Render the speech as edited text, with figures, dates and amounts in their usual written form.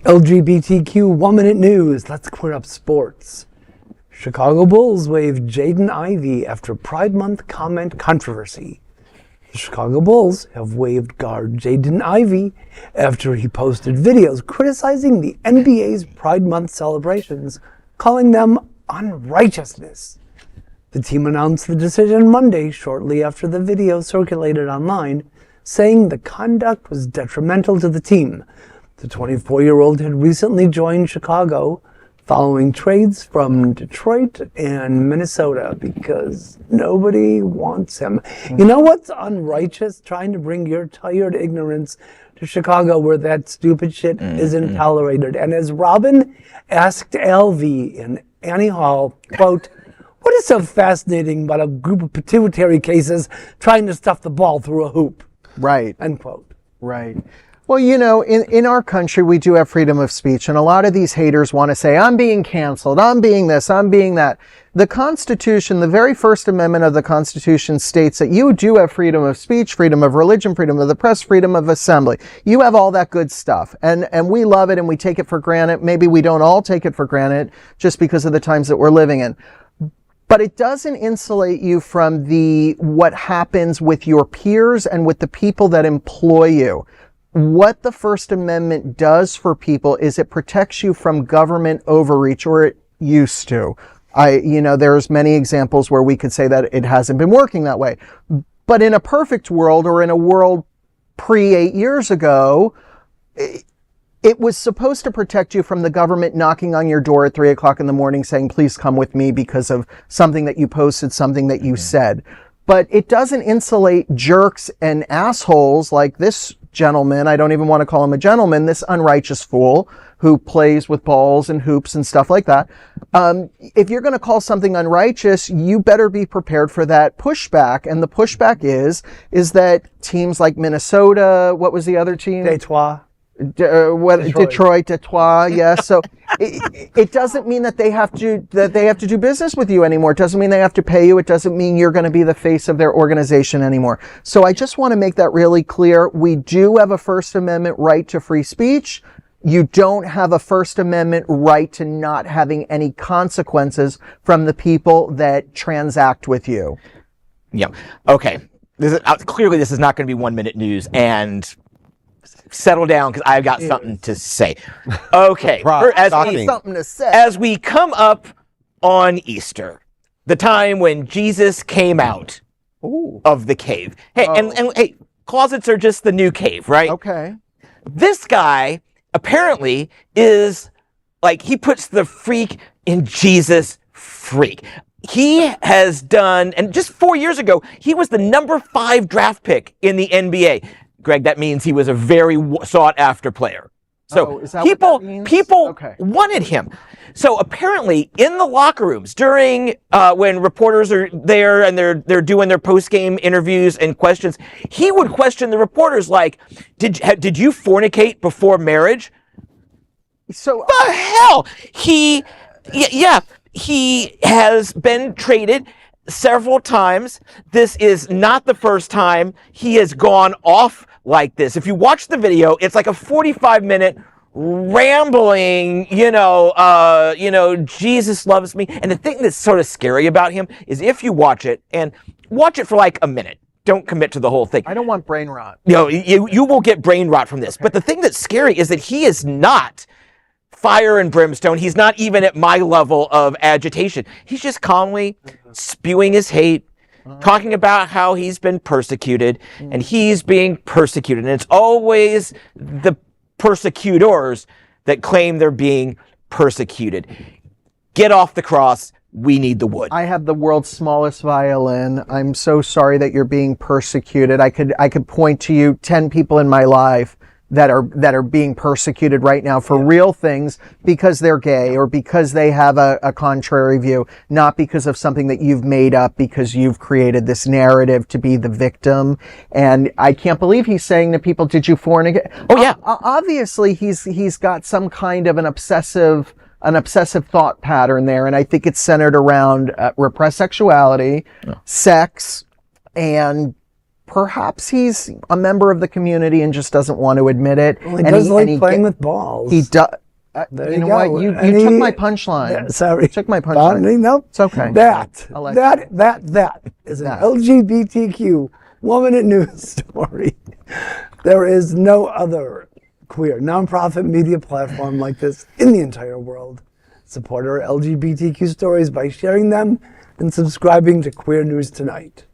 LGBTQ 1-minute news. Let's clear up sports. Chicago Bulls waived Jaden Ivey after Pride Month comment controversy. The Chicago Bulls have waived guard Jaden Ivey after he posted videos criticizing the NBA's Pride Month celebrations, calling them unrighteousness. The team announced the decision Monday, shortly after the video circulated online, saying the conduct was detrimental to the team. The 24-year-old had recently joined Chicago following trades from Detroit and Minnesota because nobody wants him. You know what's unrighteous? Trying to bring your tired ignorance to Chicago where that stupid shit isn't tolerated. And as Robin asked LV in Annie Hall, quote, "What is so fascinating about a group of pituitary cases trying to stuff the ball through a hoop?" Right. End quote. Right. Well, you know, in our country, we do have freedom of speech, and a lot of these haters want to say, I'm being canceled, I'm being this, I'm being that. The Constitution, the very First Amendment of the Constitution states that you do have freedom of speech, freedom of religion, freedom of the press, freedom of assembly. You have all that good stuff, and we love it and we take it for granted. Maybe we don't all take it for granted just because of the times that we're living in. But it doesn't insulate you from what happens with your peers and with the people that employ you. What the First Amendment does for people is it protects you from government overreach, or it used to. There's many examples where we could say that it hasn't been working that way. But in a perfect world, or in a world pre-8 years ago, it was supposed to protect you from the government knocking on your door at 3 o'clock in the morning saying, please come with me because of something that you posted, something that you said. But it doesn't insulate jerks and assholes like this gentleman. I don't even want to call him a gentleman, this unrighteous fool who plays with balls and hoops and stuff like that. If you're going to call something unrighteous, you better be prepared for that pushback. And the pushback is that teams like Minnesota, what was the other team? Detroit. Detroit, yes. So it doesn't mean that they have to do business with you anymore. It doesn't mean they have to pay you. It doesn't mean you're going to be the face of their organization anymore. So I just want to make that really clear. We do have a First Amendment right to free speech. You don't have a First Amendment right to not having any consequences from the people that transact with you. Yeah. Okay. Clearly, this is not going to be 1-minute news, and settle down because I've got something to say. Okay. As we come up on Easter, the time when Jesus came out of the cave. Hey, and hey, closets are just the new cave, right? Okay. This guy apparently is like, he puts the freak in Jesus freak. He has done, and just 4 years ago, he was the number 5 draft pick in the NBA. Greg, that means he was a very sought-after player. So people wanted him. So apparently, in the locker rooms during when reporters are there and they're doing their post-game interviews and questions, he would question the reporters like, "Did you fornicate before marriage?" So the hell, he has been traded several times. This is not the first time he has gone off like this. If you watch the video, it's like a 45-minute rambling, Jesus loves me. And the thing that's sort of scary about him is if you watch it for like a minute, don't commit to the whole thing. I don't want brain rot. You will get brain rot from this. Okay. But the thing that's scary is that he is not fire and brimstone. He's not even at my level of agitation. He's just calmly spewing his hate, talking about how he's been persecuted and he's being persecuted. And it's always the persecutors that claim they're being persecuted. Get off the cross. We need the wood. I have the world's smallest violin. I'm so sorry that you're being persecuted. I could point to you 10 people in my life that are being persecuted right now for real things because they're gay or because they have a contrary view, not because of something that you've made up because you've created this narrative to be the victim. And I can't believe he's saying to people, did you fornicate? Oh yeah. Obviously he's got some kind of an obsessive thought pattern there. And I think it's centered around repressed sexuality, sex, and perhaps he's a member of the community and just doesn't want to admit it. Well, he does like playing with balls. He does. There You you know go. what? You And took he- my punchline. Yeah, sorry. You took my punchline. Nope. It's okay. That is an That. LGBTQ woman in news story. There is no other queer nonprofit media platform like this in the entire world. Support our LGBTQ stories by sharing them and subscribing to Queer News Tonight.